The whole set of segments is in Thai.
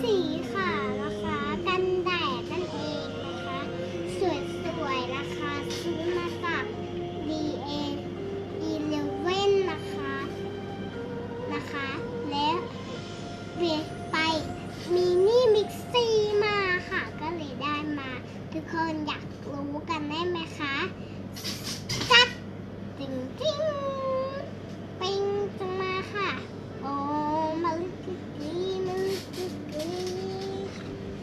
สีค่ะนะคะกันแดดนั่นเองนะคะสวยๆนะคะซื้อมาจาก DA11 นะคะและเวียไปมินิมิกซี่มาค่ะก็เลยได้มาทุกคนอยากรู้กันได้ไหมคะจัดจริงๆปิงจังมาค่ะโอ้มาลึกกี้มาลึกกี้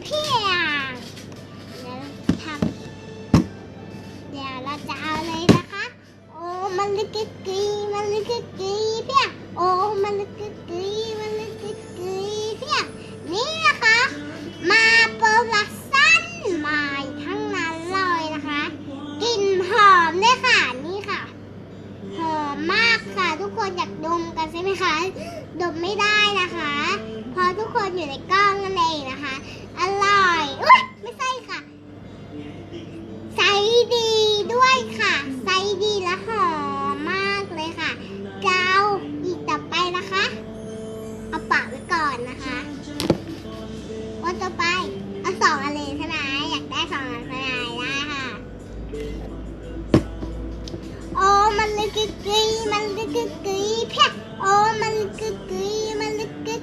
เพียงเดี๋ยวเราจะเอาเลยนะคะโอ้มาลึกกี้มาลึกกี้เพียงโอ้มาลึกกี้มาลึกกี้เพียงนี่นะคะมาโปรดักชั่นใหม่ทั้งนั้นเลยนะคะกลิ่นหอมด้วยค่ะนี่ค่ะหอมมากค่ะทุกคนอยากดมกันใช่ไหมคะดมไม่ได้นะคะเพราะทุกคนอยู่ในกล้องนั่นเองนะคะอร่อยอุ๊ยไม่ใช่ค่ะใส่ดีด้วยค่ะใส่ดีและหอมมากเลยค่ะเจ้าอีกต่อไปนะคะเอาปากไว้ก่อนนะคะวันต่อไปเอา2 อันเลยใช่ไหมอยากได้2 อันใช่ไหมได้ค่ะโอ้มันลึกกี้มันลึกกี้เพียงโอ้มันลึกกี้มันลึกกี้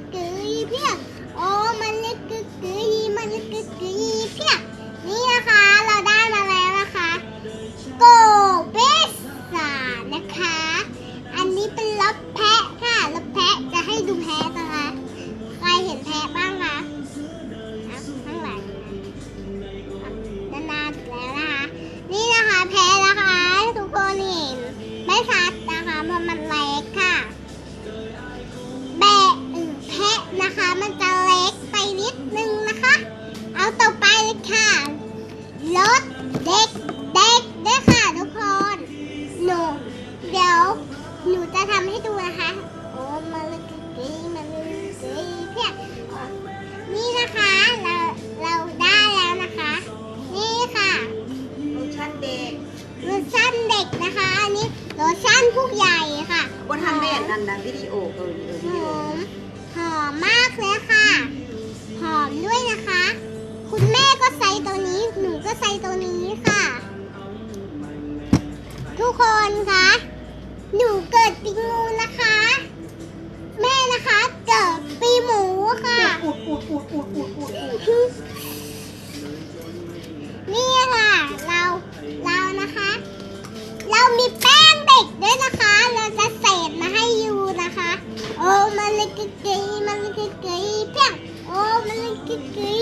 เพียงโอ้มันลึกกี้มันลึกกี้เพียงนี่นะคะเราได้มาแล้วนะคะโกเบซ่านะคะอันนี้เป็นรสแพะค่ะรสแพะจะให้ดูแพะนะคะใครเห็นแพะบ้างคะข้างหลังด้านหน้าถูกแล้วนะคะนี่นะคะแพะนะคะทุกคนเห็นไม่ชัดนะคะเพราะมันเล็กค่ะแพะนะคะมันจะเล็กไปนิดนึงนะคะเอาต่อไปเลยค่ะรถเด็กด้วยค่ะทุกคนเดี๋ยวหนูจะทำให้ดูนะคะโอ้มาลึกกี้มาลึกกี้เพียงนี่นะคะเราได้แล้วนะคะนี่ค่ะโลชั่นเด็กโลชั่นเด็กนะคะอันนี้โลชั่นผู้ใหญ่ค่ะว่าทำได้อย่างนั้นนะวิดีโอหอมมากเลยค่ะหอมด้วยนะคะคุณแม่ก็ใส่ตัวนี้หนูก็ใส่ตัวนี้ค่ะทุกคนคะหนูเกิดปีงูนะคะแม่นะคะเกิดปีหมูค่ะนี่ค่ะเรานะคะเรามีแป้งเด็กด้วยนะคะเราจะเศษมาให้ยูนะคะโอ้มันลึกกี้มันลึกกี้เพียงโอ้มันลึกกี้